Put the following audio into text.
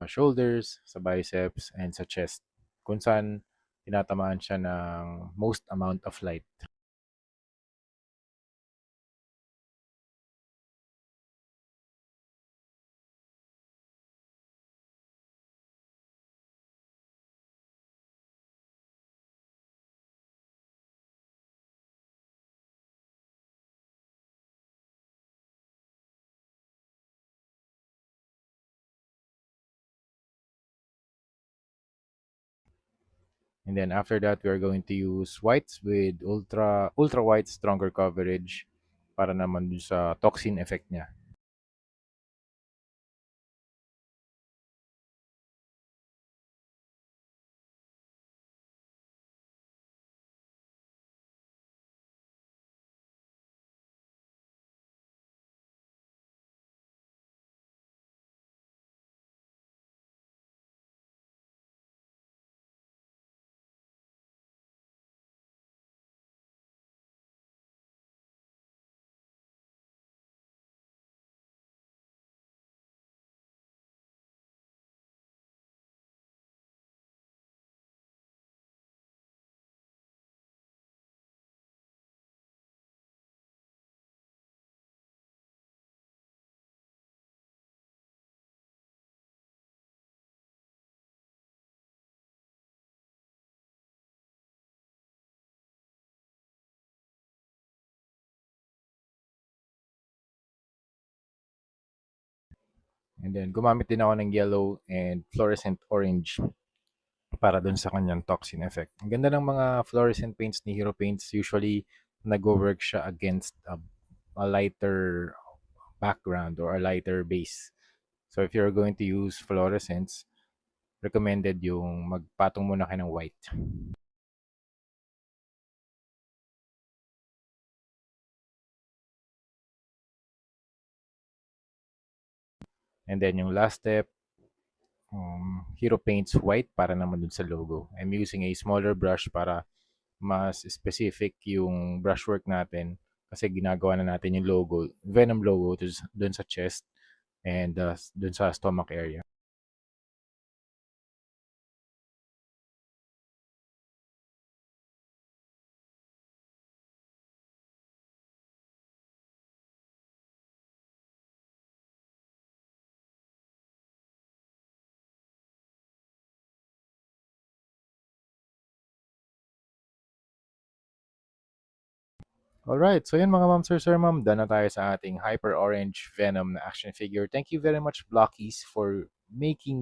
shoulders, sa biceps, and sa chest, kung saan tinatamaan siya ng most amount of light. And then after that, we are going to use whites with ultra white stronger coverage para naman dun sa toxin effect niya. And then gumamit din ako ng yellow and fluorescent orange para dun sa kanyang toxin effect. Ang ganda ng mga fluorescent paints ni Hero Paints. Usually, nag-work siya against a lighter background or a lighter base. So if you're going to use fluorescents, recommended yung magpatong muna kayo ng white. And then yung last step, Hero Paints white para naman dun sa logo. I'm using a smaller brush para mas specific yung brushwork natin kasi ginagawa na natin yung logo, Venom logo dun sa chest and dun sa stomach area. Alright, so yun mga ma'am, sir, ma'am, done na tayo sa ating Hyper Orange Venom na action figure. Thank you very much, Blockies, for making